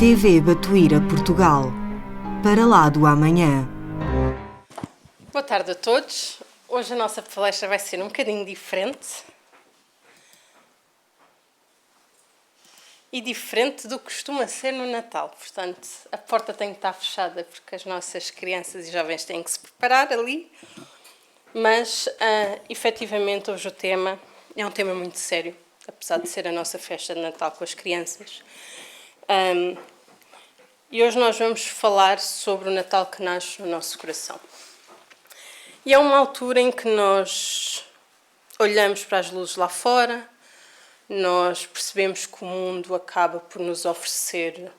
TV Batuíra Portugal. Para lá do amanhã. Boa tarde a todos. Hoje a nossa palestra vai ser um bocadinho diferente. E diferente do que costuma ser no Natal. Portanto, a porta tem que estar fechada porque as nossas crianças e jovens têm que se preparar ali. Mas, efetivamente, hoje o tema é um tema muito sério, apesar de ser a nossa festa de Natal com as crianças. E hoje nós vamos falar sobre o Natal que nasce no nosso coração. E é uma altura em que nós olhamos para as luzes lá fora, nós percebemos que o mundo acaba por nos oferecer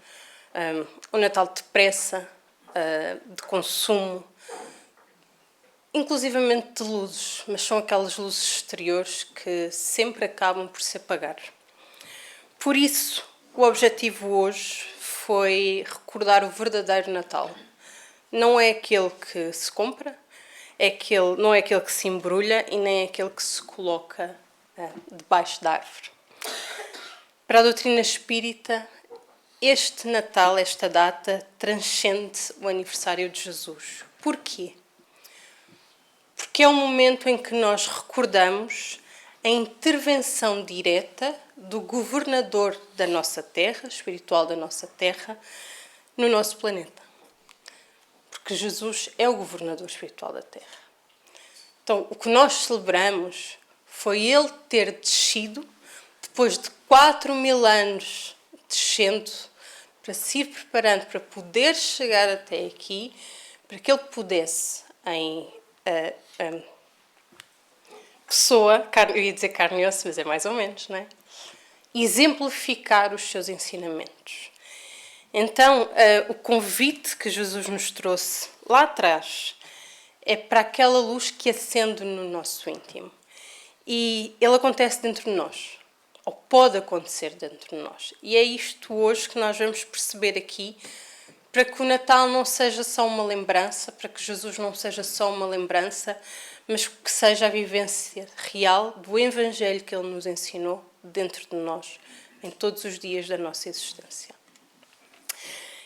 um Natal depressa, de consumo, inclusivamente de luzes, mas são aquelas luzes exteriores que sempre acabam por se apagar. Por isso, o objetivo hoje foi recordar o verdadeiro Natal. Não é aquele que se compra, não é aquele que se embrulha e nem é aquele que se coloca debaixo da árvore. Para a doutrina espírita, este Natal, esta data, transcende o aniversário de Jesus. Porquê? Porque é um momento em que nós recordamos a intervenção direta do governador da nossa terra, espiritual da nossa terra, no nosso planeta. Porque Jesus é o governador espiritual da terra. Então, o que nós celebramos foi ele ter descido, depois de 4.000 anos descendo, para se ir preparando para poder chegar até aqui, para que ele pudesse, em pessoa, eu ia dizer carne e osso, mas é mais ou menos, não é? Exemplificar os seus ensinamentos. Então, o convite que Jesus nos trouxe lá atrás é para aquela luz que acende no nosso íntimo. E ele acontece dentro de nós, ou pode acontecer dentro de nós. E é isto hoje que nós vamos perceber aqui, para que o Natal não seja só uma lembrança, para que Jesus não seja só uma lembrança, mas que seja a vivência real do Evangelho que ele nos ensinou dentro de nós, em todos os dias da nossa existência.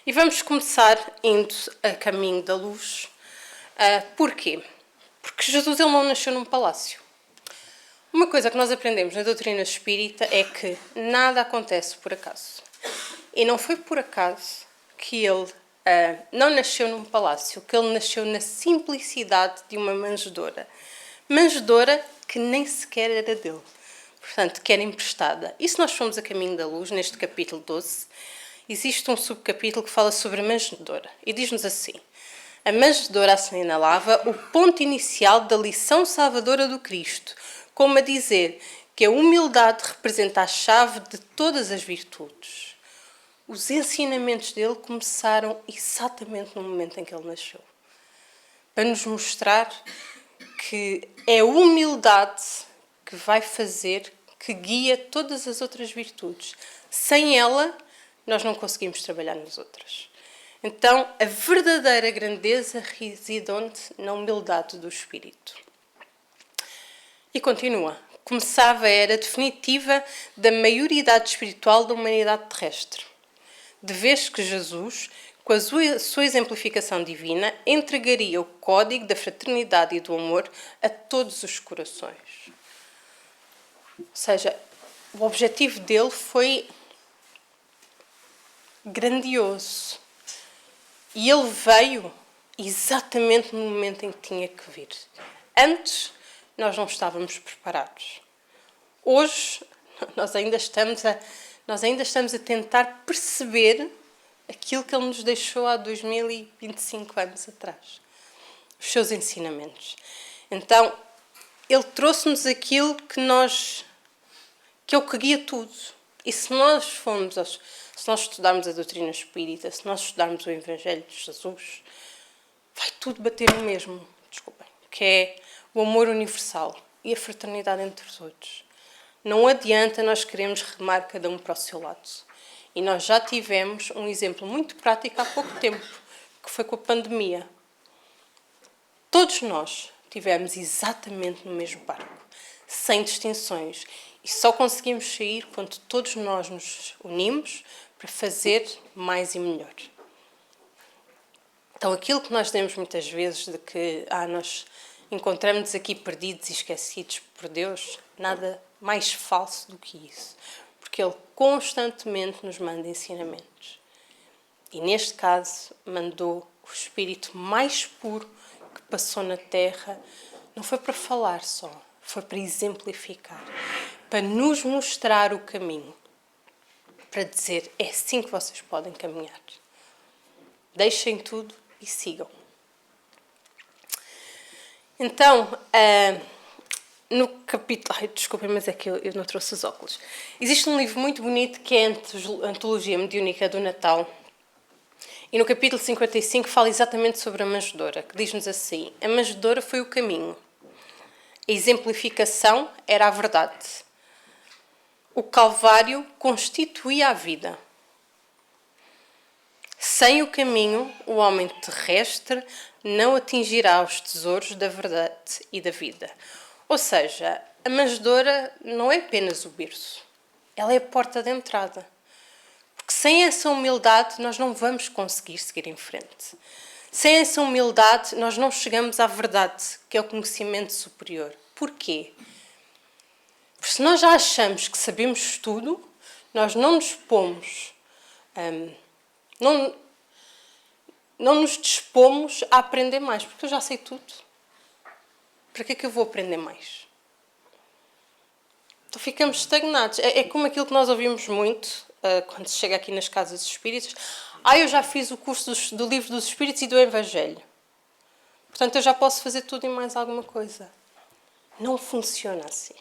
E vamos começar indo a caminho da luz. Porquê? Porque Jesus ele não nasceu num palácio. Uma coisa que nós aprendemos na doutrina espírita é que nada acontece por acaso. E não foi por acaso que ele não nasceu num palácio, que ele nasceu na simplicidade de uma manjedoura. Manjedoura que nem sequer era dele. Portanto, que era emprestada. E se nós formos a caminho da luz, neste capítulo 12, existe um subcapítulo que fala sobre a manjedoura. E diz-nos assim: a manjedoura assinalava o ponto inicial da lição salvadora do Cristo, como a dizer que a humildade representa a chave de todas as virtudes. Os ensinamentos dele começaram exatamente no momento em que ele nasceu. Para nos mostrar que é a humildade que vai fazer, que guia todas as outras virtudes. Sem ela, nós não conseguimos trabalhar nas outras. Então, a verdadeira grandeza reside onde? Na humildade do espírito. E continua. Começava a era definitiva da maioridade espiritual da humanidade terrestre. De vez que Jesus, com a sua exemplificação divina, entregaria o código da fraternidade e do amor a todos os corações. Ou seja, o objetivo dele foi grandioso. E ele veio exatamente no momento em que tinha que vir. Antes, nós não estávamos preparados. Hoje, nós ainda estamos a tentar perceber aquilo que ele nos deixou há 2025 anos atrás. Os seus ensinamentos. Então, ele trouxe-nos aquilo que é o que guia tudo. E se nós estudarmos a doutrina espírita, se nós estudarmos o Evangelho de Jesus, vai tudo bater no mesmo, que é o amor universal e a fraternidade entre todos. Não adianta nós queremos remar cada um para o seu lado. E nós já tivemos um exemplo muito prático há pouco tempo, que foi com a pandemia. Todos nós estivemos exatamente no mesmo barco, sem distinções. E só conseguimos sair quando todos nós nos unimos, para fazer mais e melhor. Então, aquilo que nós dizemos muitas vezes de que nós encontramos-nos aqui perdidos e esquecidos por Deus, nada mais falso do que isso. Porque Ele constantemente nos manda ensinamentos. E neste caso, mandou o Espírito mais puro que passou na Terra. Não foi para falar só, foi para exemplificar, para nos mostrar o caminho, para dizer, é assim que vocês podem caminhar. Deixem tudo e sigam. Então, no capítulo... desculpem, mas é que eu não trouxe os óculos. Existe um livro muito bonito que é a Antologia Mediúnica do Natal. E no capítulo 55 fala exatamente sobre a manjedoura, que diz-nos assim: a manjedoura foi o caminho. A exemplificação era a verdade. O Calvário constituía a vida. Sem o caminho, o homem terrestre não atingirá os tesouros da verdade e da vida. Ou seja, a manjedoura não é apenas o berço. Ela é a porta de entrada. Porque sem essa humildade nós não vamos conseguir seguir em frente. Sem essa humildade nós não chegamos à verdade, que é o conhecimento superior. Porquê? Porque se nós já achamos que sabemos tudo, nós não nos dispomos, não nos dispomos a aprender mais, porque eu já sei tudo. Para que é que eu vou aprender mais? Então ficamos estagnados. É como aquilo que nós ouvimos muito quando se chega aqui nas casas espíritas. Eu já fiz o curso do Livro dos Espíritos e do Evangelho. Portanto, eu já posso fazer tudo e mais alguma coisa. Não funciona assim.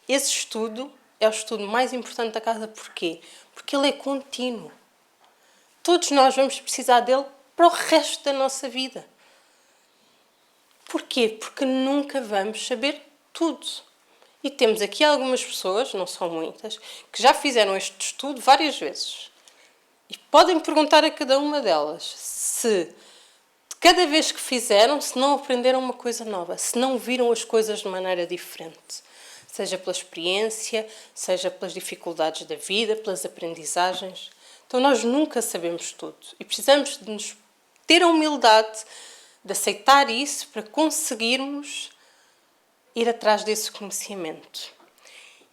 Esse estudo é o estudo mais importante da casa. Porquê? Porque ele é contínuo. Todos nós vamos precisar dele para o resto da nossa vida. Porquê? Porque nunca vamos saber tudo. E temos aqui algumas pessoas, não são muitas, que já fizeram este estudo várias vezes. E podem perguntar a cada uma delas se, cada vez que fizeram, se não aprenderam uma coisa nova, se não viram as coisas de maneira diferente. Seja pela experiência, seja pelas dificuldades da vida, pelas aprendizagens. Então nós nunca sabemos tudo. E precisamos de nos ter a humildade de aceitar isso para conseguirmos ir atrás desse conhecimento.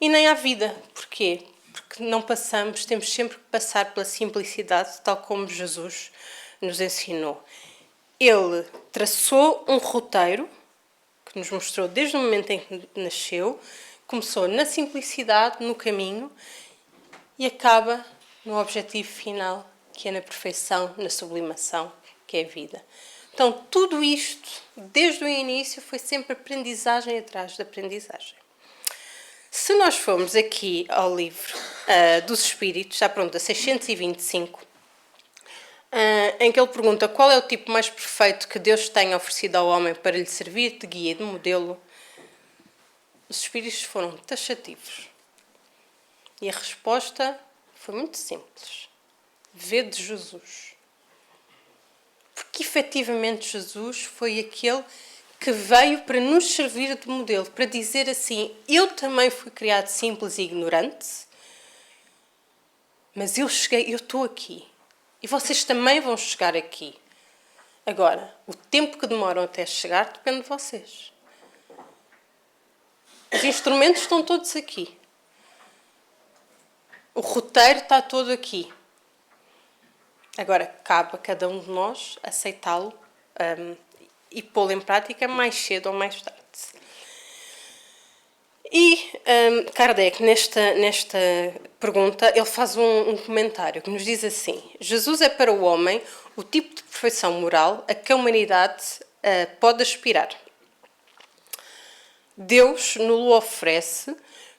E nem à vida. Porquê? Porque não passamos, temos sempre que passar pela simplicidade, tal como Jesus nos ensinou. Ele traçou um roteiro que nos mostrou desde o momento em que nasceu, começou na simplicidade, no caminho, e acaba no objetivo final, que é na perfeição, na sublimação, que é a vida. Então, tudo isto, desde o início, foi sempre aprendizagem atrás de aprendizagem. Se nós formos aqui ao livro dos Espíritos, já pronto, a 625, em que ele pergunta qual é o tipo mais perfeito que Deus tem oferecido ao homem para lhe servir de guia e de modelo, os Espíritos foram taxativos. E a resposta foi muito simples. Vede Jesus. Porque efetivamente Jesus foi aquele que veio para nos servir de modelo, para dizer assim, eu também fui criado simples e ignorante, mas eu cheguei, eu estou aqui. E vocês também vão chegar aqui. Agora, o tempo que demoram até chegar depende de vocês. Os instrumentos estão todos aqui. O roteiro está todo aqui. Agora, cabe a cada um de nós aceitá-lo e pô-lo em prática mais cedo ou mais tarde. E Kardec, nesta pergunta, ele faz um comentário que nos diz assim: Jesus é para o homem o tipo de perfeição moral a que a humanidade pode aspirar. Deus nos oferece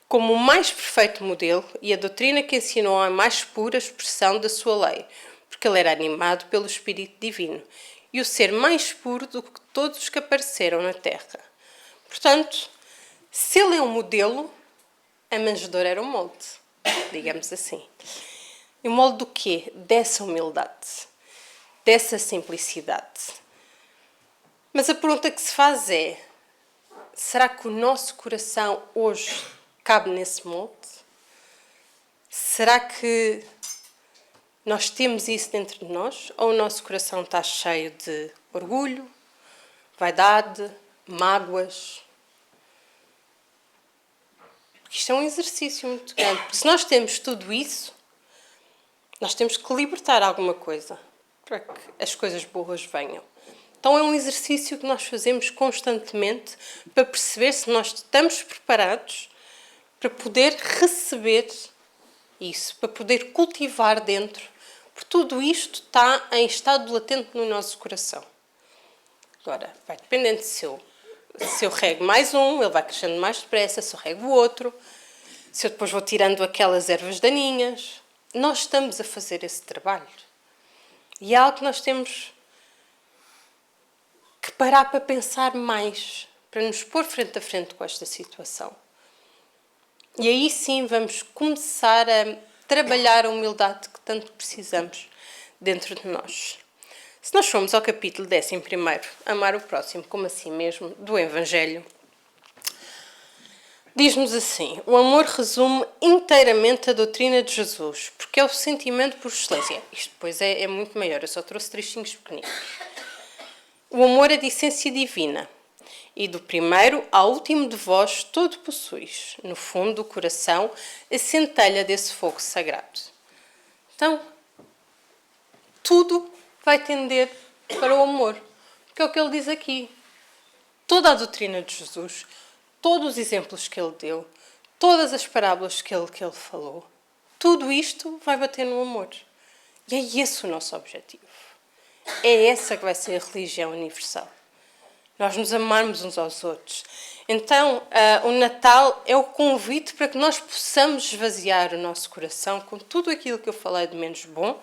como o mais perfeito modelo e a doutrina que ensinou a mais pura expressão da sua lei, porque ele era animado pelo Espírito Divino e o ser mais puro do que todos os que apareceram na Terra. Portanto, se ele é um modelo, a manjedoura era um molde, digamos assim. E o molde do quê? Dessa humildade, dessa simplicidade. Mas a pergunta que se faz é: será que o nosso coração hoje cabe nesse molde? Será que Nós temos isso dentro de nós, ou o nosso coração está cheio de orgulho, vaidade, mágoas? Porque isto é um exercício muito grande. Porque se nós temos tudo isso, nós temos que libertar alguma coisa para que as coisas boas venham. Então é um exercício que nós fazemos constantemente para perceber se nós estamos preparados para poder receber isso, para poder cultivar dentro, porque tudo isto está em estado latente no nosso coração. Agora, vai dependendo se eu rego mais um, ele vai crescendo mais depressa, se eu rego o outro, se eu depois vou tirando aquelas ervas daninhas. Nós estamos a fazer esse trabalho. E é algo que nós temos que parar para pensar mais, para nos pôr frente a frente com esta situação. E aí sim vamos começar a trabalhar a humildade que tanto precisamos dentro de nós. Se nós formos ao capítulo 11, amar o próximo como a si mesmo, do Evangelho, diz-nos assim: o amor resume inteiramente a doutrina de Jesus, porque é o sentimento por excelência. Isto depois é muito maior, eu só trouxe trechinhos pequeninos. O amor é de essência divina, e do primeiro ao último de vós todo possuis, no fundo do coração, a centelha desse fogo sagrado. Então, tudo vai tender para o amor, porque é o que ele diz aqui. Toda a doutrina de Jesus, todos os exemplos que ele deu, todas as parábolas que ele falou, tudo isto vai bater no amor. E é esse o nosso objetivo. É essa que vai ser a religião universal. Nós nos amarmos uns aos outros. Então, o Natal é o convite para que nós possamos esvaziar o nosso coração com tudo aquilo que eu falei de menos bom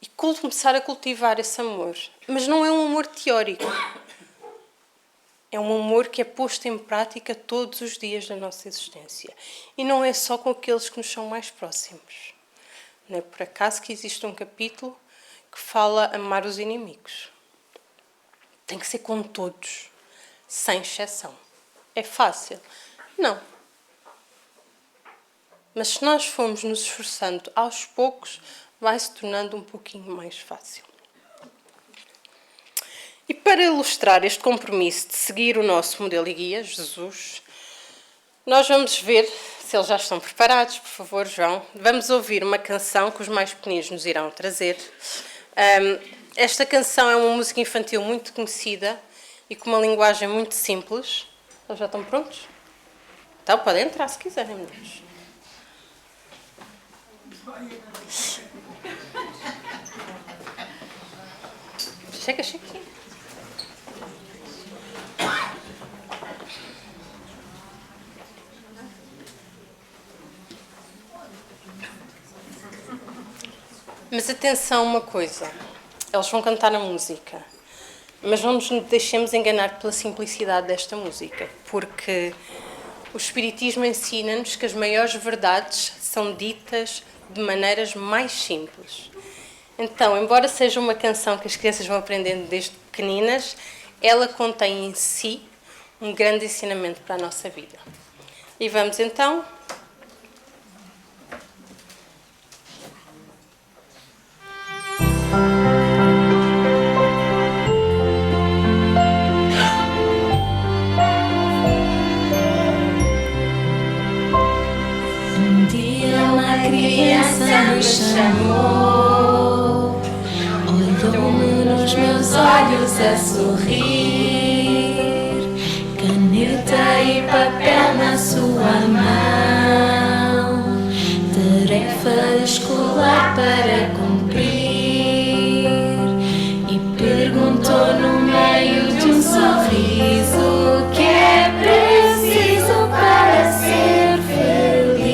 e começar a cultivar esse amor. Mas não é um amor teórico. É um amor que é posto em prática todos os dias da nossa existência. E não é só com aqueles que nos são mais próximos. Não é por acaso que existe um capítulo que fala amar os inimigos. Tem que ser com todos, sem exceção. É fácil? Não. Mas se nós formos nos esforçando aos poucos, vai se tornando um pouquinho mais fácil. E para ilustrar este compromisso de seguir o nosso modelo e guia, Jesus, nós vamos ver, se eles já estão preparados, por favor, João, vamos ouvir uma canção que os mais pequeninos nos irão trazer. Esta canção é uma música infantil muito conhecida e com uma linguagem muito simples. Eles já estão prontos? Então podem entrar se quiserem, meninos. Chega aqui. Mas atenção uma coisa, eles vão cantar a música, mas não nos deixemos enganar pela simplicidade desta música, porque o Espiritismo ensina-nos que as maiores verdades são ditas de maneiras mais simples. Então, embora seja uma canção que as crianças vão aprendendo desde pequeninas, ela contém em si um grande ensinamento para a nossa vida. E vamos então... Me chamou, olhou-me nos meus olhos a sorrir, caneta e papel na sua mão, tarefa escolar para cumprir, e perguntou no meio de um sorriso o que é preciso para ser feliz.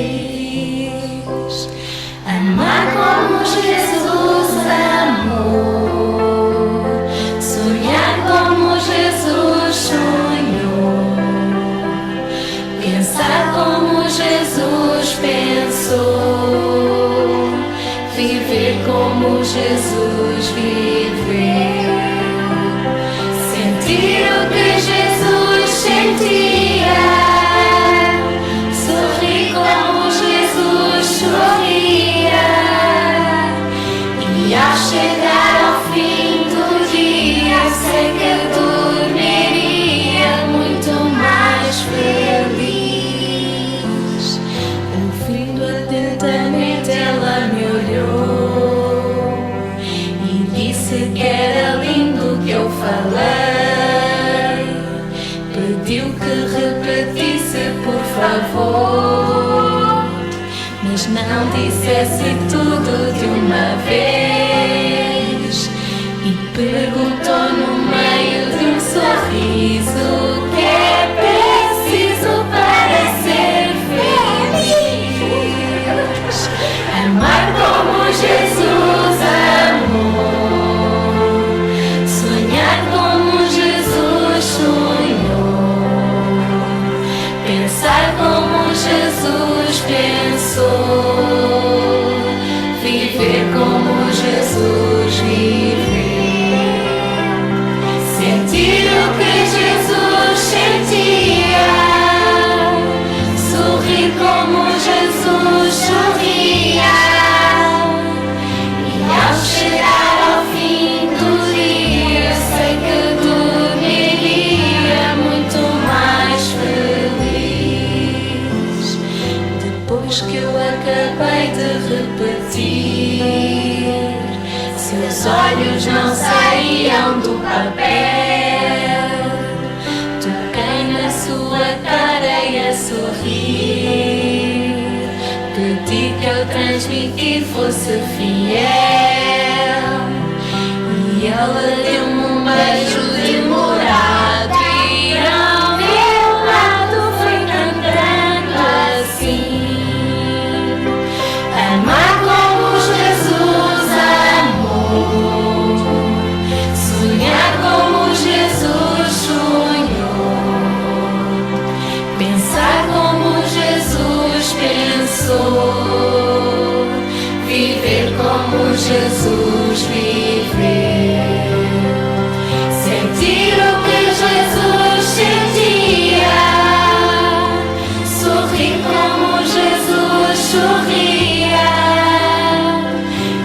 Amar como Jesus amou, sonhar como Jesus sonhou, pensar como Jesus pensou, viver como Jesus viveu, sentir o que Jesus sentia, sorrir como Jesus sorria, dissesse tudo de uma vez e perguntou no meio de um sorriso o que é preciso para ser feliz. Amar como Jesus amou, sonhar como Jesus sonhou, pensar como Jesus pensou, viver como Jesus viveu, sentir o que Jesus sentia, sorrir como Jesus sorria, e ao chegar ao fim do dia sei que dormiria muito mais feliz. Depois que eu acabei de repetir, seus olhos não saíam do papel. Toquei na sua cara e a sorrir, pedi que eu transmitir fosse fiel, e ela deu-me um beijo demorado e ao meu lado foi cantando assim: amar como Jesus amou, sonhar como Jesus sonhou, pensar como Jesus pensou, viver como Jesus viveu, sentir o que Jesus sentia, sorrir como Jesus sorria,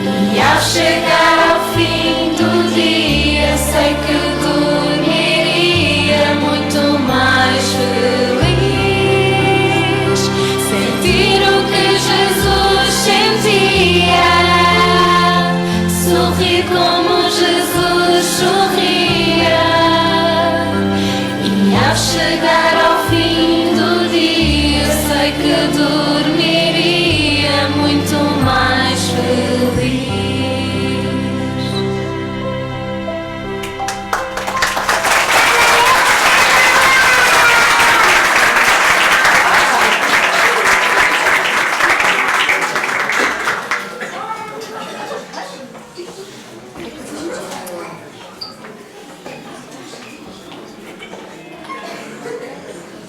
e ao chegar ao fim do dia sei que dormiria muito mais feliz. Sentir o que Jesus sentia, sorrir como Jesus sorria, e ao chegar ao fim do dia sei que dormiria muito mais feliz.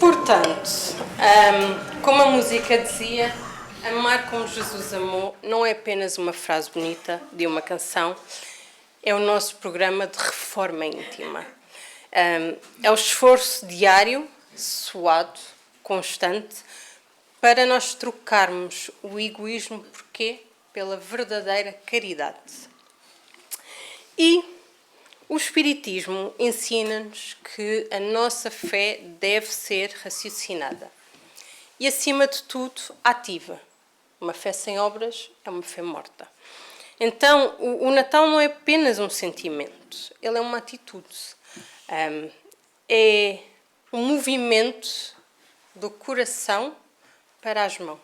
Portanto, como a música dizia, amar como Jesus amou não é apenas uma frase bonita de uma canção, é o nosso programa de reforma íntima. É o esforço diário, suado, constante, para nós trocarmos o egoísmo, porquê? Pela verdadeira caridade. E o Espiritismo ensina-nos que a nossa fé deve ser raciocinada e, acima de tudo, ativa. Uma fé sem obras é uma fé morta. Então, o Natal não é apenas um sentimento, ele é uma atitude. É um movimento do coração para as mãos,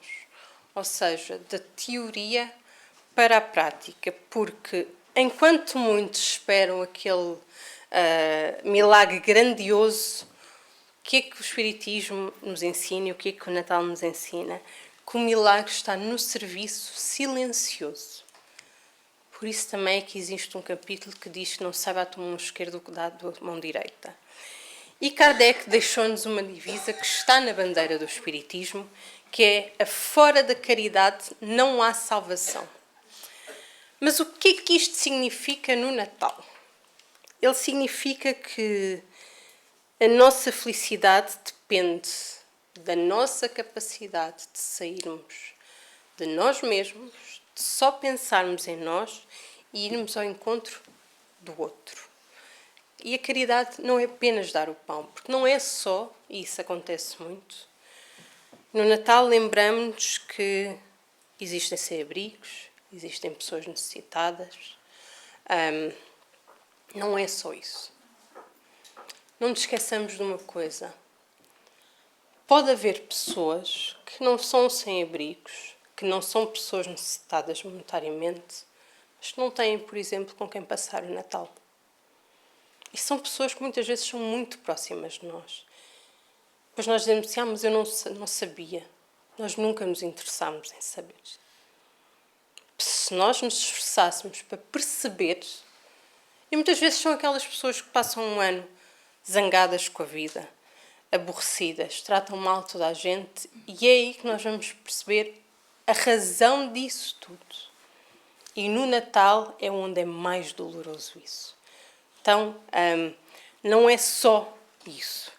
ou seja, da teoria para a prática, porque enquanto muitos esperam aquele milagre grandioso, o que é que o Espiritismo nos ensina e o que é que o Natal nos ensina? Que o milagre está no serviço silencioso. Por isso também é que existe um capítulo que diz que não se sabe a tua mão esquerda o que dá a tua mão direita. E Kardec deixou-nos uma divisa que está na bandeira do Espiritismo, que é: afora da caridade não há salvação. Mas o que é que isto significa no Natal? Ele significa que a nossa felicidade depende da nossa capacidade de sairmos de nós mesmos, de só pensarmos em nós e irmos ao encontro do outro. E a caridade não é apenas dar o pão, porque não é só, e isso acontece muito. No Natal lembramos-nos que existem sem-abrigos, existem pessoas necessitadas. Não é só isso. Não nos esqueçamos de uma coisa. Pode haver pessoas que não são sem-abrigos, que não são pessoas necessitadas monetariamente, mas que não têm, por exemplo, com quem passar o Natal. E são pessoas que muitas vezes são muito próximas de nós. Depois nós dizemos assim, mas eu não sabia. Nós nunca nos interessámos em saber. Se nós nos esforçássemos para perceber, e muitas vezes são aquelas pessoas que passam um ano zangadas com a vida, aborrecidas, tratam mal toda a gente, e é aí que nós vamos perceber a razão disso tudo. E no Natal é onde é mais doloroso isso. Então, não é só isso.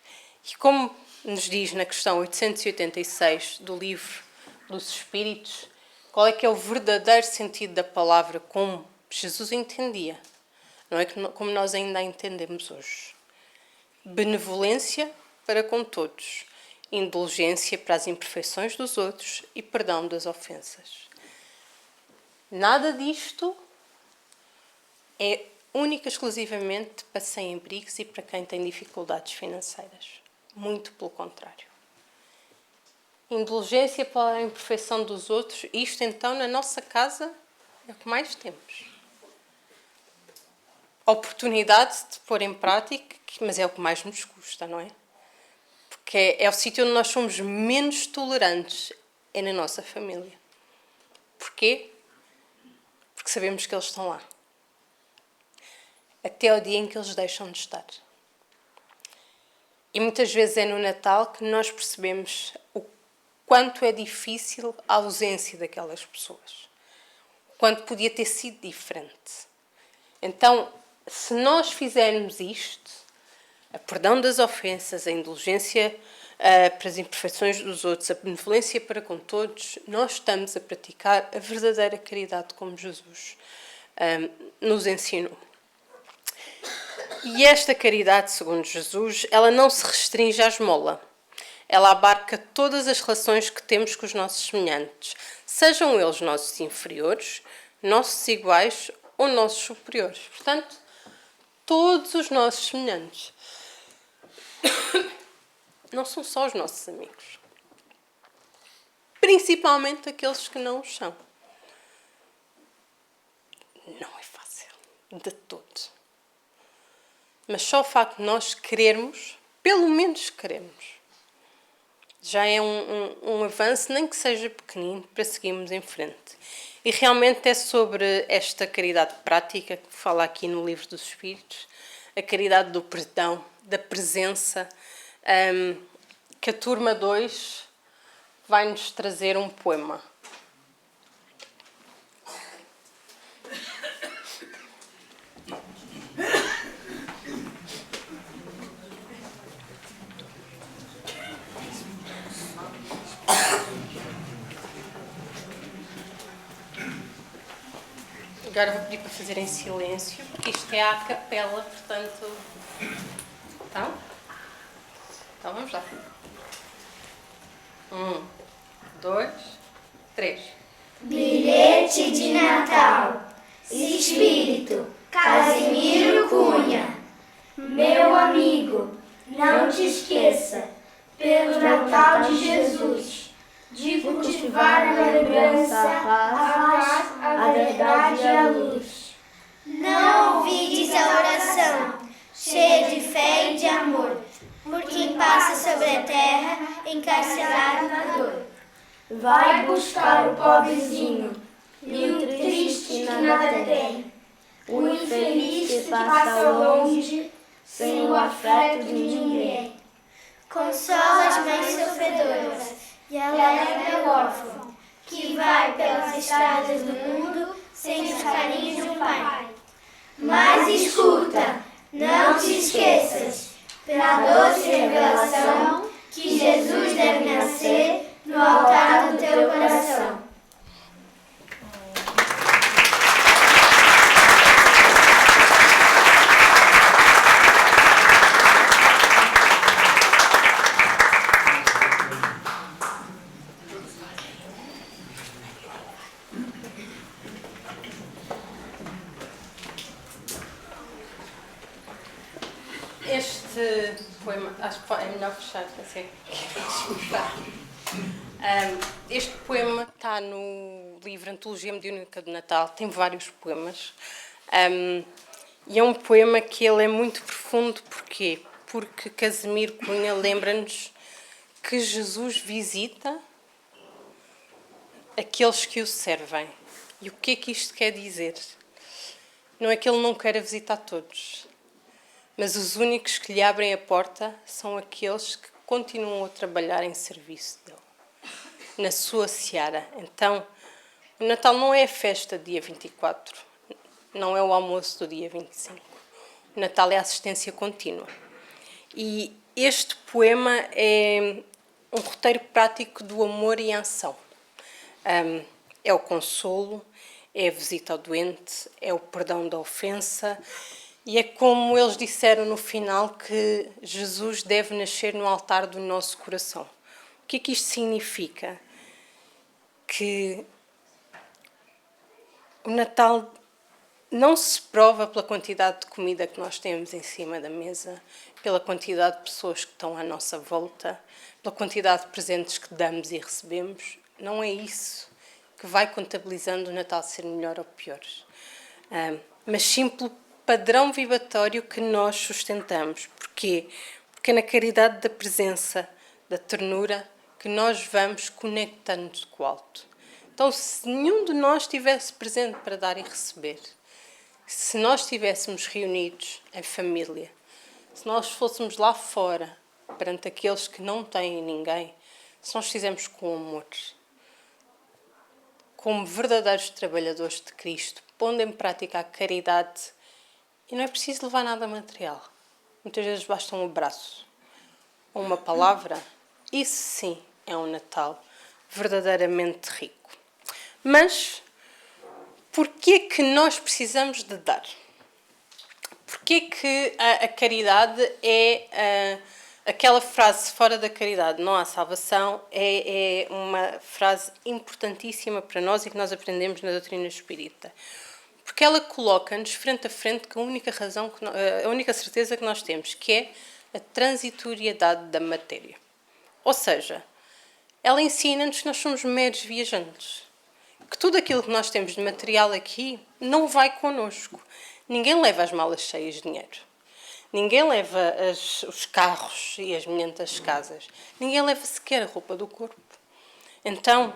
E como nos diz na questão 886 do livro dos Espíritos, qual é que é o verdadeiro sentido da palavra como Jesus entendia? Não é como nós ainda a entendemos hoje. Benevolência para com todos, indulgência para as imperfeições dos outros e perdão das ofensas. Nada disto é única e exclusivamente para sem-abrigos e para quem tem dificuldades financeiras. Muito pelo contrário. Indulgência para a imperfeição dos outros, isto então na nossa casa é o que mais temos. Oportunidade de pôr em prática, mas é o que mais nos custa, não é? Porque é o sítio onde nós somos menos tolerantes, é na nossa família. Porquê? Porque sabemos que eles estão lá. Até ao dia em que eles deixam de estar. E muitas vezes é no Natal que nós percebemos o quanto é difícil a ausência daquelas pessoas. O quanto podia ter sido diferente. Então, se nós fizermos isto, a perdão das ofensas, a indulgência para as imperfeições dos outros, a benevolência para com todos, nós estamos a praticar a verdadeira caridade como Jesus nos ensinou. E esta caridade, segundo Jesus, ela não se restringe à esmola. Ela abarca todas as relações que temos com os nossos semelhantes, sejam eles nossos inferiores, nossos iguais ou nossos superiores. Portanto, todos os nossos semelhantes. Não são só os nossos amigos. Principalmente aqueles que não o são. Não é fácil. De todo. Mas só o facto de nós querermos, pelo menos queremos, já é um avanço, nem que seja pequenino, para seguirmos em frente. E realmente é sobre esta caridade prática que fala aqui no Livro dos Espíritos, a caridade do perdão, da presença, que a turma 2 vai-nos trazer um poema. Agora vou pedir para fazer em silêncio, porque isto é à capela, portanto... Então vamos lá. 1, 2, 3. Bilhete de Natal. Espírito Casimiro Cunha. Meu amigo, não te esqueça, pelo Natal de Jesus, de cultivar na lembrança a paz, a verdade e a luz. Não ouvides a oração, cheia de fé e de amor, por quem passa sobre a terra, encarcerado na dor. Vai buscar o pobrezinho e o triste que nada tem, o infeliz que passa longe, sem o afeto de ninguém. Consola as mães sofredoras e alegra o órfão, que vai pelas estradas do mundo sem os carinhos de um pai. Mas escuta, não te esqueças, pela doce revelação, que Jesus deve nascer no altar do teu coração. Este poema, acho que é melhor fechar, assim, Este poema está no livro Antologia Mediúnica de Natal, tem vários poemas. E é um poema que ele é muito profundo. Porquê? Porque Casimiro Cunha lembra-nos que Jesus visita aqueles que o servem. E o que é que isto quer dizer? Não é que ele não queira visitar todos, mas os únicos que lhe abrem a porta são aqueles que continuam a trabalhar em serviço dele, na sua seara. Então, o Natal não é a festa do dia 24, não é o almoço do dia 25. O Natal é a assistência contínua. E este poema é um roteiro prático do amor e ação. É o consolo, é a visita ao doente, é o perdão da ofensa, e é como eles disseram no final, que Jesus deve nascer no altar do nosso coração. O que é que isto significa? Que o Natal não se prova pela quantidade de comida que nós temos em cima da mesa, pela quantidade de pessoas que estão à nossa volta, pela quantidade de presentes que damos e recebemos. Não é isso que vai contabilizando o Natal ser melhor ou pior, mas sim pelo padrão vibratório que nós sustentamos. Porquê? Porque é na caridade da presença, da ternura, que nós vamos conectando-nos com o alto. Então, se nenhum de nós estivesse presente para dar e receber, se nós estivéssemos reunidos em família, se nós fôssemos lá fora, perante aqueles que não têm ninguém, se nós fizermos com amor, como verdadeiros trabalhadores de Cristo, pondo em prática a caridade, e não é preciso levar nada material. Muitas vezes basta um abraço ou uma palavra. Isso sim é um Natal verdadeiramente rico. Mas porquê que nós precisamos de dar? Porquê que a caridade é aquela frase, fora da caridade não há salvação, é uma frase importantíssima para nós e que nós aprendemos na doutrina espírita. Porque ela coloca-nos frente a frente com a única razão, a única certeza que nós temos, que é a transitoriedade da matéria. Ou seja, ela ensina-nos que nós somos meros viajantes, que tudo aquilo que nós temos de material aqui não vai connosco. Ninguém leva as malas cheias de dinheiro. Ninguém leva os carros e as milhentas casas. Ninguém leva sequer a roupa do corpo. Então,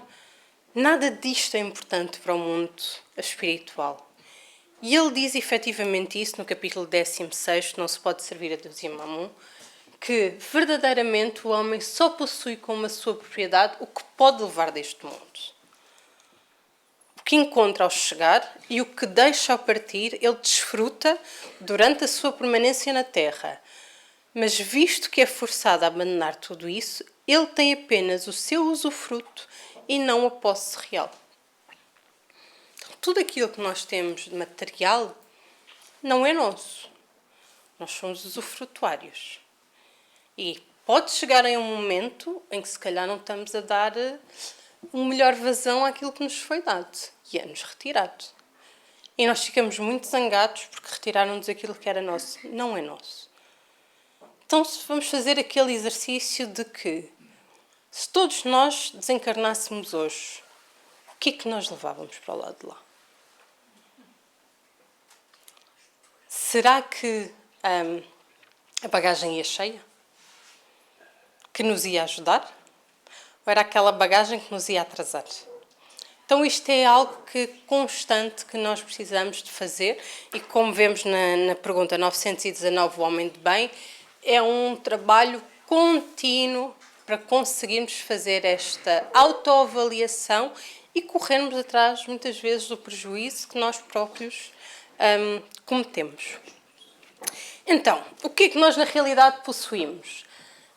nada disto é importante para o mundo espiritual. E ele diz efetivamente isso no capítulo 16, não se pode servir a Deus e a Mamon, que verdadeiramente o homem só possui como a sua propriedade o que pode levar deste mundo. O que encontra ao chegar e o que deixa ao partir, ele desfruta durante a sua permanência na terra. Mas visto que é forçado a abandonar tudo isso, ele tem apenas o seu usufruto e não a posse real. Tudo aquilo que nós temos de material não é nosso. Nós somos usufrutuários. E pode chegar em um momento em que se calhar não estamos a dar uma melhor vazão àquilo que nos foi dado e é-nos retirado. E nós ficamos muito zangados porque retiraram-nos aquilo que era nosso. Não é nosso. Então, se vamos fazer aquele exercício de que, se todos nós desencarnássemos hoje, o que é que nós levávamos para o lado de lá? Será que a bagagem ia cheia? Que nos ia ajudar? Ou era aquela bagagem que nos ia atrasar? Então isto é algo constante que nós precisamos de fazer e como vemos na pergunta 919, o homem de bem, é um trabalho contínuo para conseguirmos fazer esta autoavaliação e corrermos atrás muitas vezes do prejuízo que nós próprios cometemos. Então, o que é que nós na realidade possuímos?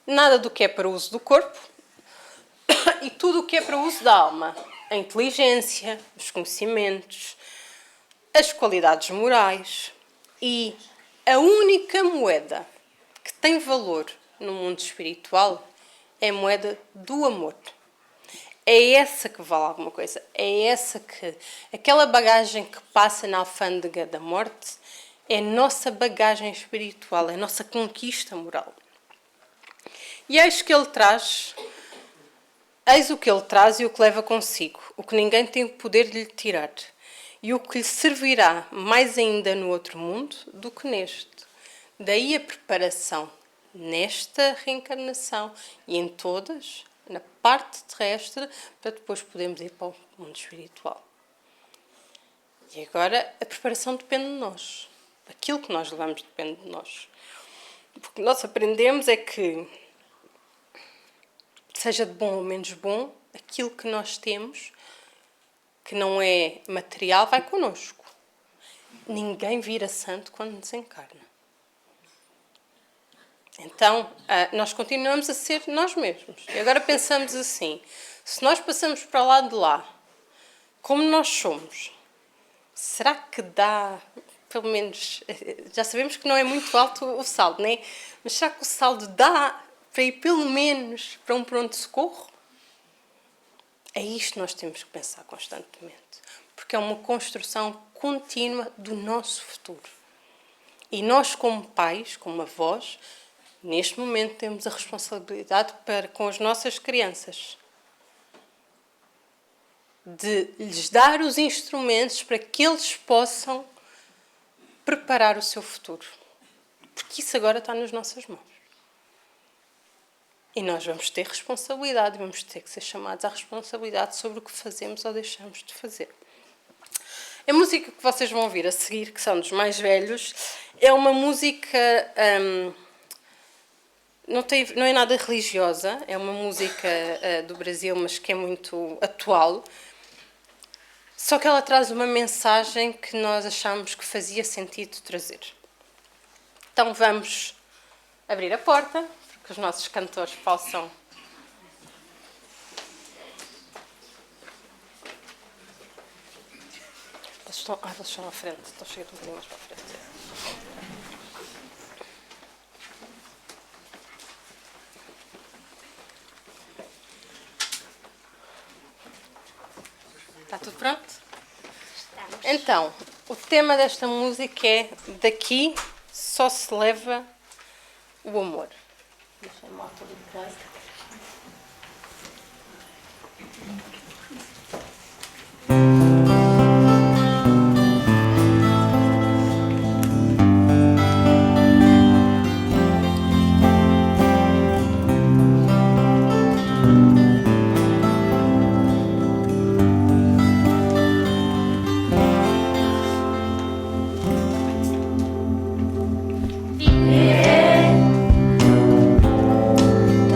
Nada do que é para o uso do corpo e tudo o que é para o uso da alma. A inteligência, os conhecimentos, as qualidades morais e a única moeda que tem valor no mundo espiritual é a moeda do amor. É essa que vale alguma coisa. É essa que... Aquela bagagem que passa na alfândega da morte é a nossa bagagem espiritual, é a nossa conquista moral. E eis que ele traz Eis o que ele traz e o que leva consigo, o que ninguém tem o poder de lhe tirar, e o que lhe servirá mais ainda no outro mundo do que neste. Daí a preparação nesta reencarnação e em todas, na parte terrestre, para depois podermos ir para o mundo espiritual. E agora a preparação depende de nós. Aquilo que nós levamos depende de nós. O que nós aprendemos é que, seja de bom ou menos bom, aquilo que nós temos, que não é material, vai connosco. Ninguém vira santo quando desencarna. Então, nós continuamos a ser nós mesmos. E agora pensamos assim, se nós passamos para lá de lá, como nós somos, será que dá, pelo menos, já sabemos que não é muito alto o saldo, não é? Mas será que o saldo dá para ir pelo menos para um pronto-socorro? É isto que nós temos que pensar constantemente, porque é uma construção contínua do nosso futuro. E nós, como pais, como avós, neste momento temos a responsabilidade para com as nossas crianças de lhes dar os instrumentos para que eles possam preparar o seu futuro. Porque isso agora está nas nossas mãos. E nós vamos ter responsabilidade, vamos ter que ser chamados à responsabilidade sobre o que fazemos ou deixamos de fazer. A música que vocês vão ouvir a seguir, que são dos mais velhos, é uma música... não é nada religiosa, é uma música do Brasil, mas que é muito atual. Só que ela traz uma mensagem que nós achamos que fazia sentido trazer. Então vamos abrir a porta, para que os nossos cantores possam... Eles estão à frente, estão chegando um bocadinho mais para a frente. Está tudo pronto? Estamos. Então, o tema desta música é Daqui só se leva o amor. Deixa a moto ali de trás.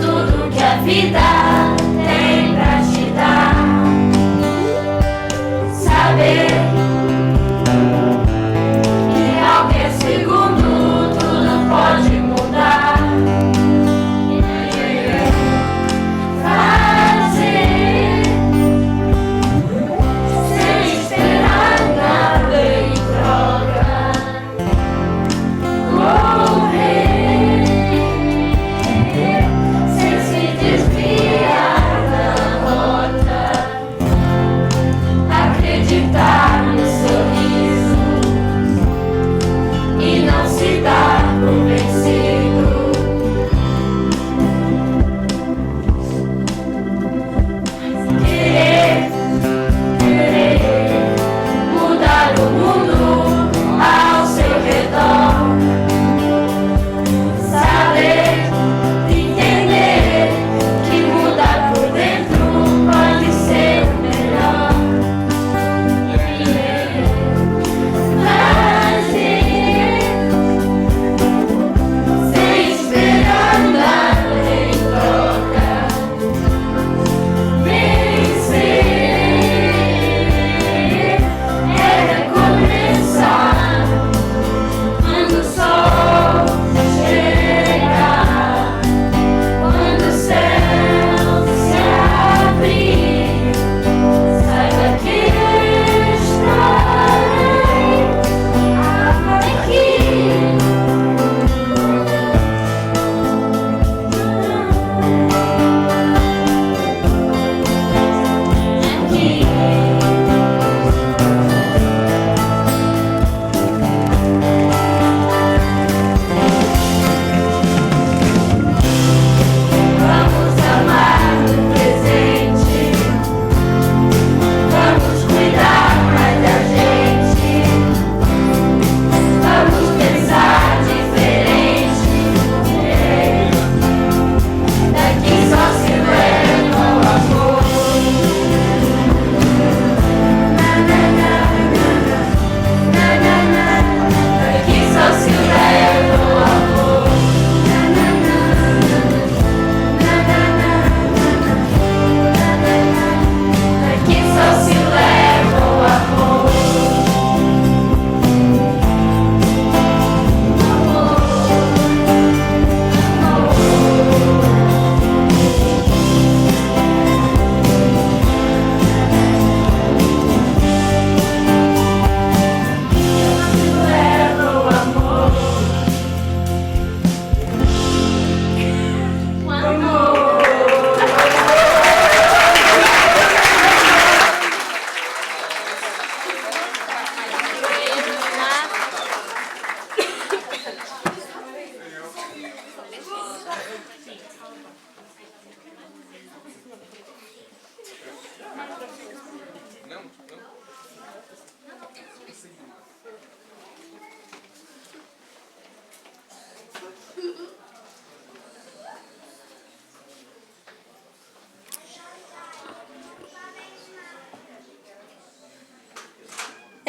Tudo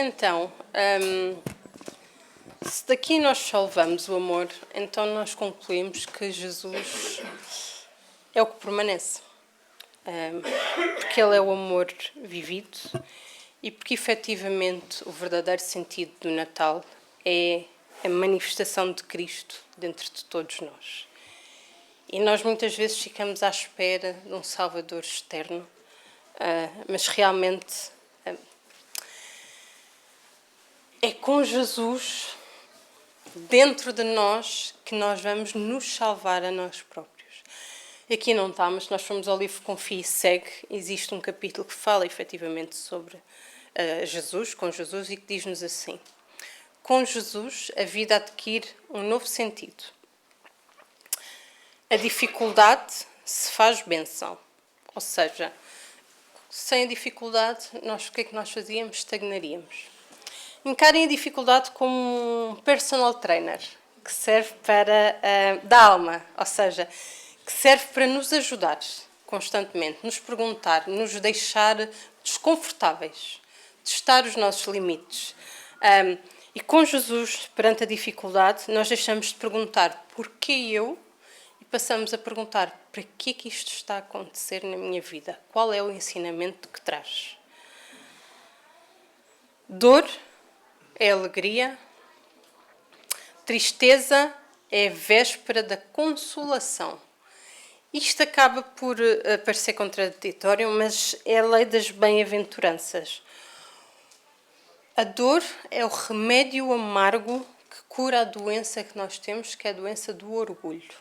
Então, se daqui nós só levamos o amor, então nós concluímos que Jesus é o que permanece. Porque Ele é o amor vivido e porque efetivamente o verdadeiro sentido do Natal é a manifestação de Cristo dentro de todos nós. E nós muitas vezes ficamos à espera de um Salvador externo, mas realmente é com Jesus dentro de nós que nós vamos nos salvar a nós próprios. Aqui não está, mas se nós formos ao livro Confia e Segue, existe um capítulo que fala efetivamente sobre Jesus, com Jesus, e que diz-nos assim: com Jesus a vida adquire um novo sentido. A dificuldade se faz bênção. Ou seja, sem a dificuldade, o que é que nós fazíamos? Estagnaríamos. Encarem a dificuldade como um personal trainer, que serve para da alma, ou seja, que serve para nos ajudar constantemente, nos perguntar, nos deixar desconfortáveis, testar os nossos limites. E com Jesus, perante a dificuldade, nós deixamos de perguntar porquê eu e passamos a perguntar para que é que isto está a acontecer na minha vida? Qual é o ensinamento que traz? Dor é alegria, tristeza é a véspera da consolação. Isto acaba por parecer contraditório, mas é a lei das bem-aventuranças. A dor é o remédio amargo que cura a doença que nós temos, que é a doença do orgulho.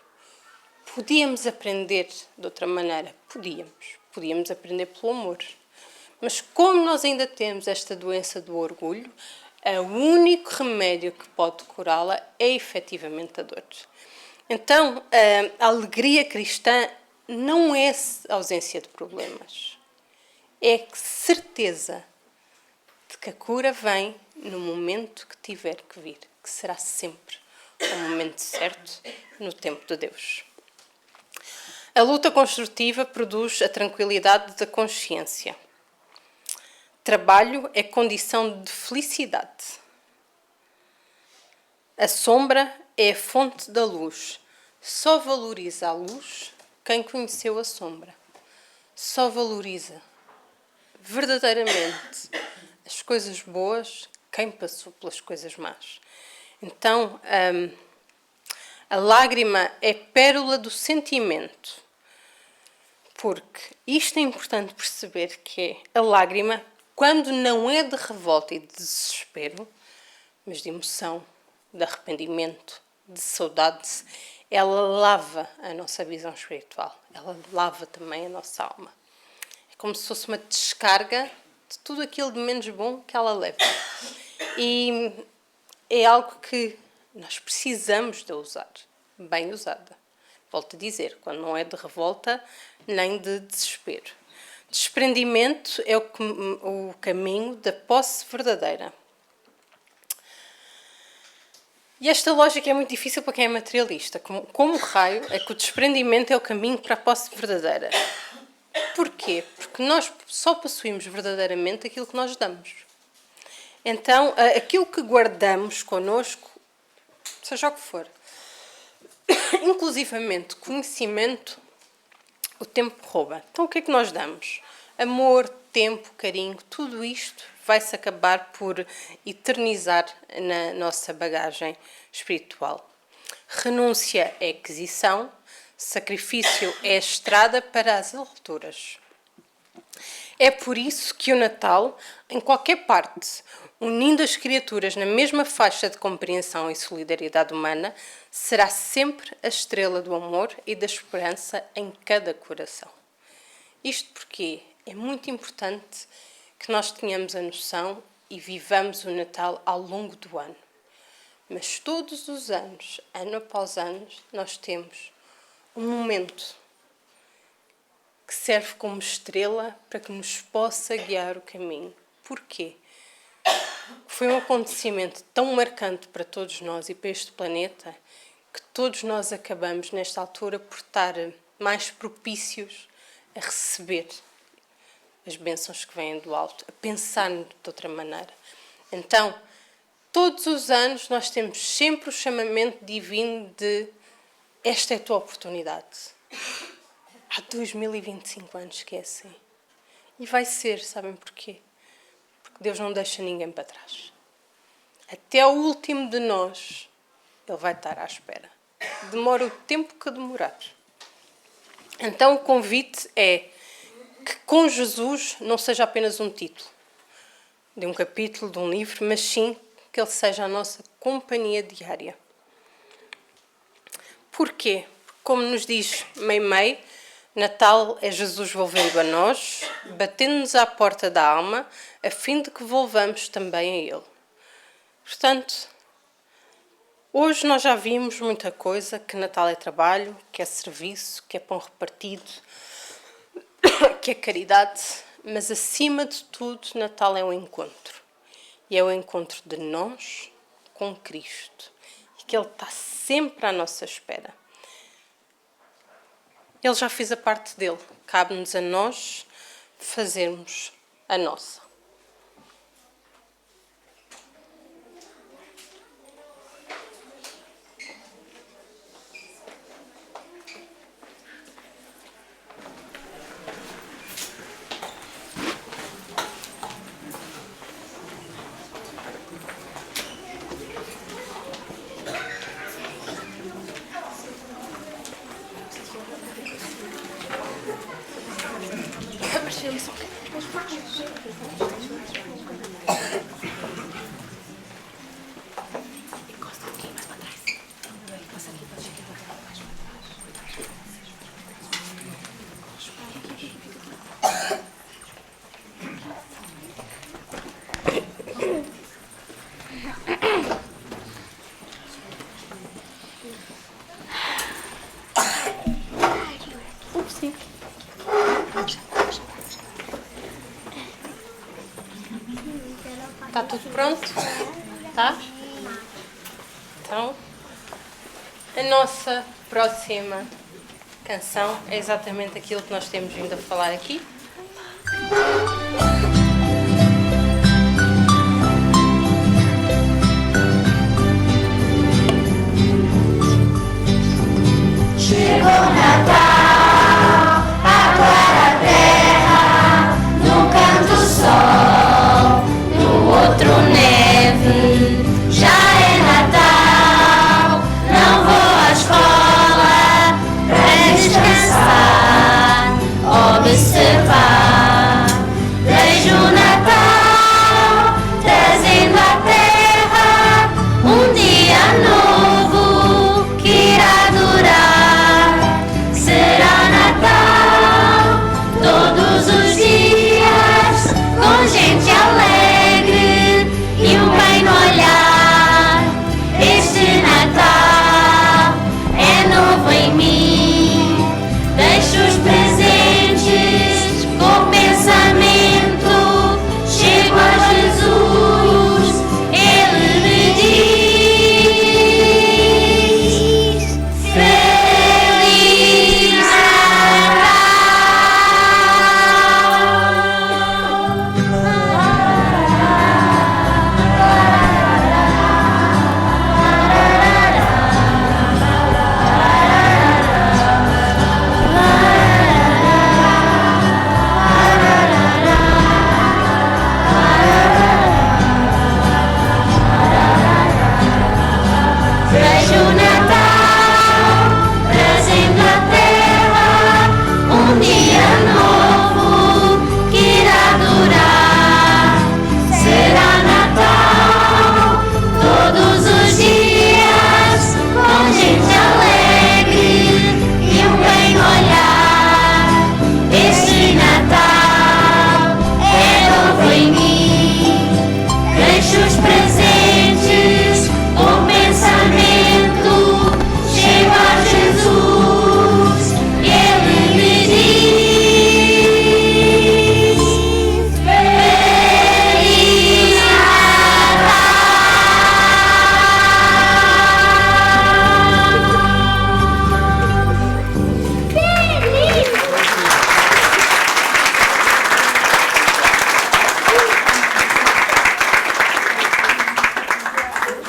Podíamos aprender de outra maneira? Podíamos aprender pelo amor. Mas como nós ainda temos esta doença do orgulho, o único remédio que pode curá-la é efetivamente a dor. Então, a alegria cristã não é ausência de problemas. É certeza de que a cura vem no momento que tiver que vir, que será sempre o momento certo, no tempo de Deus. A luta construtiva produz a tranquilidade da consciência. Trabalho é condição de felicidade. A sombra é a fonte da luz. Só valoriza a luz quem conheceu a sombra. Só valoriza verdadeiramente as coisas boas quem passou pelas coisas más. Então, a lágrima é pérola do sentimento. Porque isto é importante perceber que a lágrima, quando não é de revolta e de desespero, mas de emoção, de arrependimento, de saudade, ela lava a nossa visão espiritual. Ela lava também a nossa alma. É como se fosse uma descarga de tudo aquilo de menos bom que ela leva. E é algo que nós precisamos de usar, bem usada. Volto a dizer, quando não é de revolta nem de desespero. Desprendimento é o caminho da posse verdadeira. E esta lógica é muito difícil para quem é materialista. Como raio é que o desprendimento é o caminho para a posse verdadeira? Porquê? Porque nós só possuímos verdadeiramente aquilo que nós damos. Então, aquilo que guardamos connosco, seja o que for, inclusivamente conhecimento, o tempo rouba. Então, o que é que nós damos? Amor, tempo, carinho, tudo isto vai-se acabar por eternizar na nossa bagagem espiritual. Renúncia é aquisição, sacrifício é a estrada para as alturas. É por isso que o Natal, em qualquer parte, unindo as criaturas na mesma faixa de compreensão e solidariedade humana, será sempre a estrela do amor e da esperança em cada coração. Isto porque é muito importante que nós tenhamos a noção e vivamos o Natal ao longo do ano. Mas todos os anos, ano após ano, nós temos um momento que serve como estrela para que nos possa guiar o caminho. Porquê? Foi um acontecimento tão marcante para todos nós e para este planeta que todos nós acabamos, nesta altura, por estar mais propícios a receber as bênçãos que vêm do alto, a pensar de outra maneira. Então, todos os anos nós temos sempre o chamamento divino de esta é a tua oportunidade. Há 2025 anos que é assim. E vai ser, sabem porquê? Porque Deus não deixa ninguém para trás. Até o último de nós, Ele vai estar à espera. Demora o tempo que demorar. Então o convite é que com Jesus não seja apenas um título de um capítulo, de um livro, mas sim que Ele seja a nossa companhia diária. Porquê? Porque, como nos diz Meimei, Natal é Jesus volvendo a nós, batendo-nos à porta da alma, a fim de que volvamos também a Ele. Portanto, hoje nós já vimos muita coisa, que Natal é trabalho, que é serviço, que é pão repartido, que é caridade, mas acima de tudo, Natal é um encontro. E é o encontro de nós com Cristo. E que Ele está sempre à nossa espera. Ele já fez a parte dele. Cabe-nos a nós fazermos a nossa. Está tudo pronto? Tá? Então, a nossa próxima canção é exatamente aquilo que nós temos vindo a falar aqui. Chegou Natal, agora a terra, num canto sol, no outro neve. Já é Natal, não vou à escola pra descansar, observar.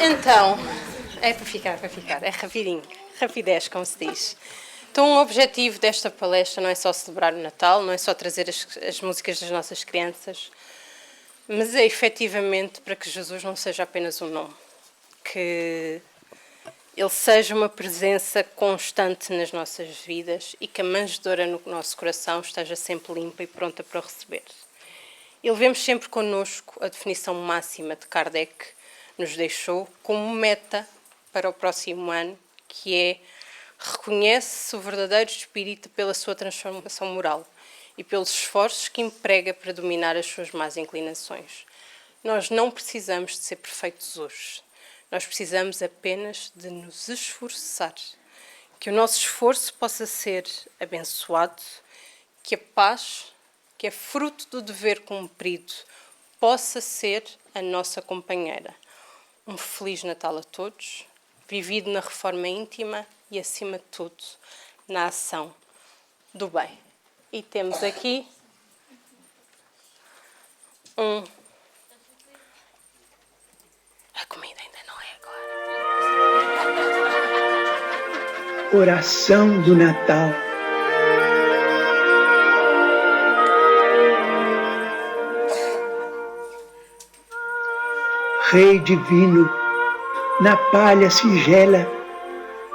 Então, é para ficar, é rapidinho, rapidez, como se diz. Então, o objetivo desta palestra não é só celebrar o Natal, não é só trazer as músicas das nossas crianças, mas é efetivamente para que Jesus não seja apenas um nome, que Ele seja uma presença constante nas nossas vidas e que a manjedoura no nosso coração esteja sempre limpa e pronta para o receber. E levemos sempre connosco a definição máxima de Kardec nos deixou como meta para o próximo ano, que é: reconhece-se o verdadeiro espírito pela sua transformação moral e pelos esforços que emprega para dominar as suas más inclinações. Nós não precisamos de ser perfeitos hoje. Nós precisamos apenas de nos esforçar. Que o nosso esforço possa ser abençoado, que a paz, que é fruto do dever cumprido, possa ser a nossa companheira. Um Feliz Natal a todos, vivido na reforma íntima e, acima de tudo, na ação do bem. E temos aqui A comida ainda não é agora. Oração do Natal. Rei divino, na palha singela,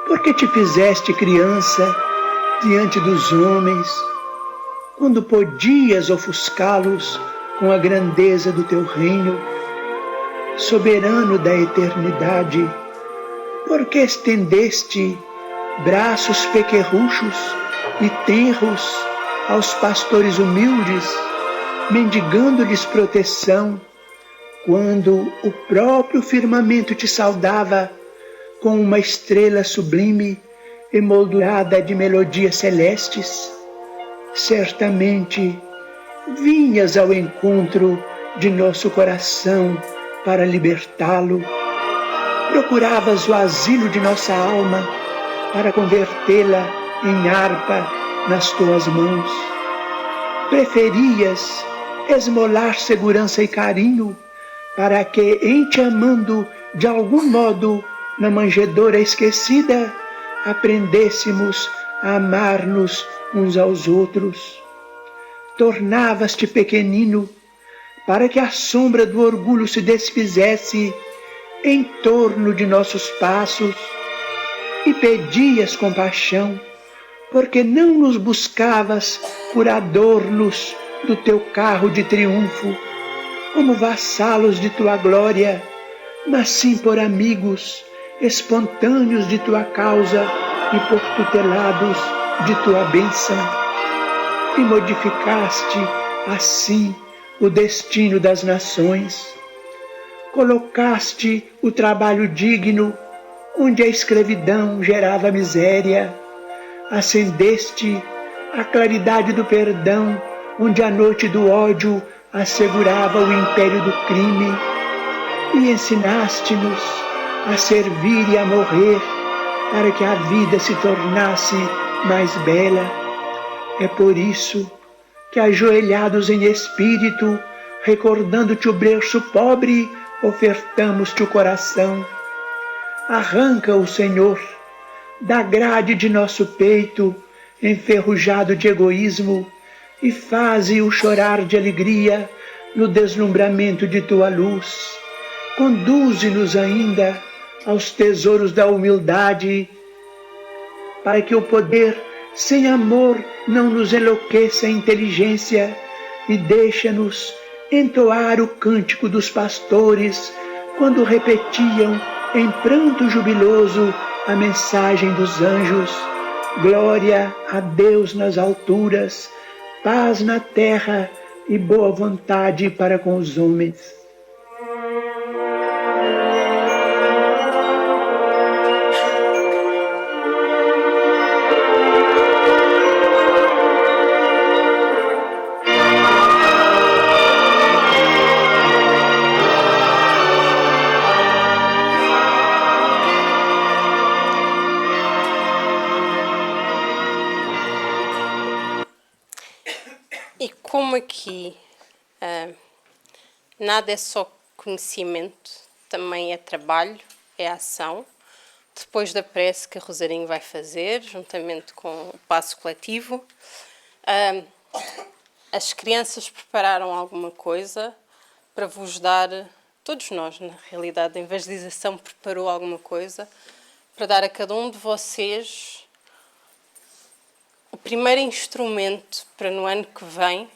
porque te fizeste criança diante dos homens, quando podias ofuscá-los com a grandeza do teu reino, soberano da eternidade, porque estendeste braços pequerruchos e tenros aos pastores humildes, mendigando-lhes proteção, quando o próprio firmamento te saudava com uma estrela sublime emoldurada de melodias celestes. Certamente vinhas ao encontro de nosso coração para libertá-lo. Procuravas o asilo de nossa alma para convertê-la em harpa nas tuas mãos. Preferias esmolar segurança e carinho para que, em te amando de algum modo na manjedoura esquecida, aprendêssemos a amar-nos uns aos outros. Tornavas-te pequenino para que a sombra do orgulho se desfizesse em torno de nossos passos, e pedias compaixão, porque não nos buscavas por adornos do teu carro de triunfo, como vassalos de tua glória, mas sim por amigos espontâneos de tua causa e por tutelados de tua bênção. E modificaste assim o destino das nações. Colocaste o trabalho digno onde a escravidão gerava miséria. Acendeste a claridade do perdão onde a noite do ódio assegurava o império do crime. E ensinaste-nos a servir e a morrer para que a vida se tornasse mais bela. É por isso que, ajoelhados em espírito, recordando-te o berço pobre, ofertamos-te o coração. Arranca-o, Senhor, da grade de nosso peito, enferrujado de egoísmo, e faze-o chorar de alegria no deslumbramento de tua luz. Conduze-nos ainda aos tesouros da humildade, para que o poder sem amor não nos enlouqueça a inteligência, e deixa-nos entoar o cântico dos pastores quando repetiam em pranto jubiloso a mensagem dos anjos: glória a Deus nas alturas, paz na terra e boa vontade para com os homens. E como aqui nada é só conhecimento, também é trabalho é a ação. Depois da prece que a Rosarinho vai fazer, juntamente com o passo coletivo, as crianças prepararam alguma coisa para vos dar, todos nós, na realidade, a evangelização preparou alguma coisa para dar a cada um de vocês o primeiro instrumento para no ano que vem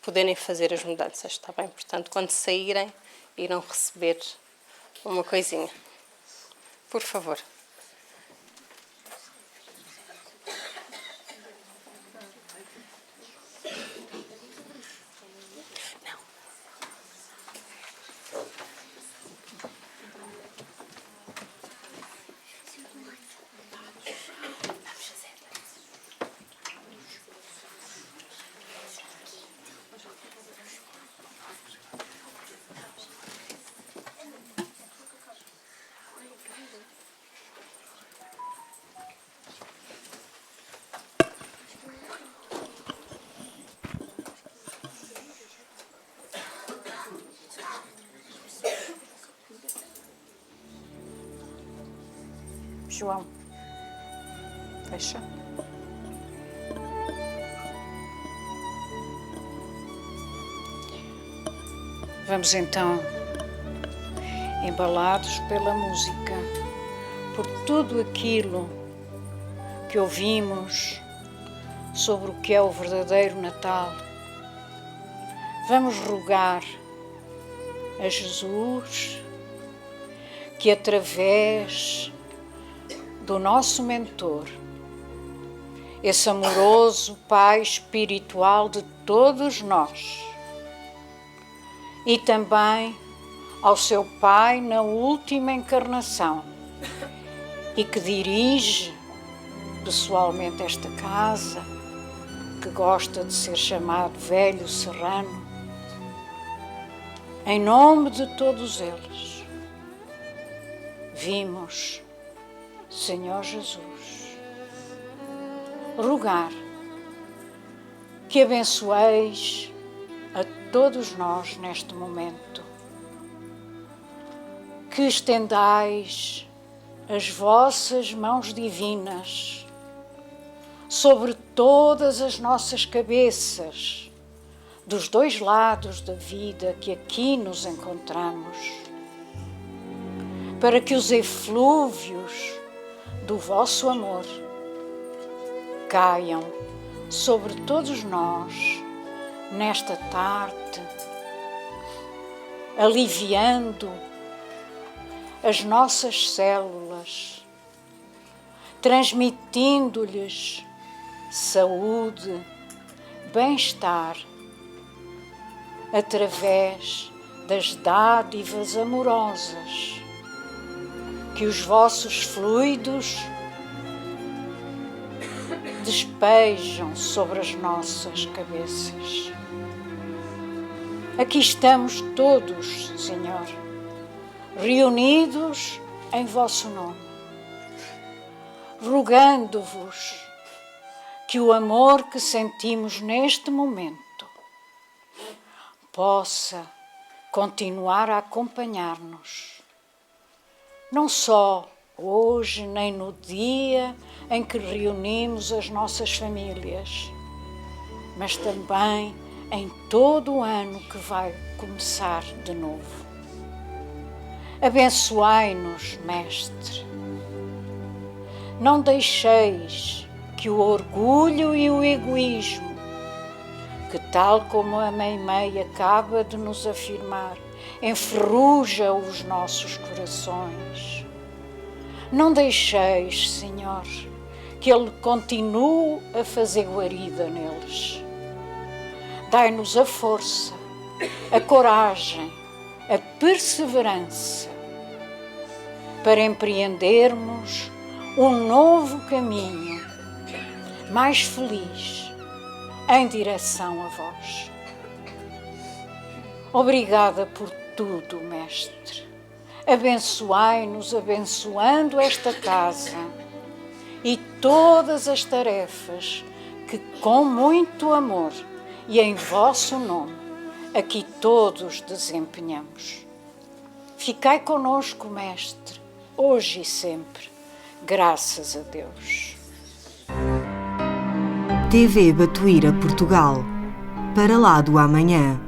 poderem fazer as mudanças, está bem? Portanto, quando saírem, irão receber uma coisinha. Por favor. João, fecha. Vamos então, embalados pela música, por tudo aquilo que ouvimos sobre o que é o verdadeiro Natal, vamos rogar a Jesus que, através do nosso mentor, esse amoroso Pai espiritual de todos nós, e também ao seu Pai na última encarnação, e que dirige pessoalmente esta casa, que gosta de ser chamado Velho Serrano, em nome de todos eles, vimos, Senhor Jesus, rogar que abençoeis a todos nós neste momento, que estendais as vossas mãos divinas sobre todas as nossas cabeças, dos dois lados da vida que aqui nos encontramos, para que os eflúvios do vosso amor caiam sobre todos nós nesta tarde, aliviando as nossas células, transmitindo-lhes saúde, bem-estar, através das dádivas amorosas que os vossos fluidos despejam sobre as nossas cabeças. Aqui estamos todos, Senhor, reunidos em vosso nome, rogando-vos que o amor que sentimos neste momento possa continuar a acompanhar-nos, não só hoje, nem no dia em que reunimos as nossas famílias, mas também em todo o ano que vai começar de novo. Abençoai-nos, Mestre. Não deixeis que o orgulho e o egoísmo, que tal como a Meimei acaba de nos afirmar, enferruja os nossos corações. Não deixeis, Senhor, que ele continue a fazer guarida neles. Dai-nos a força, a coragem, a perseverança para empreendermos um novo caminho, mais feliz, em direção a vós. Obrigada por tudo, Mestre. Abençoai-nos, abençoando esta casa e todas as tarefas que, com muito amor e em vosso nome, aqui todos desempenhamos. Ficai conosco, Mestre, hoje e sempre. Graças a Deus. TV Batuíra Portugal. Para lá do amanhã.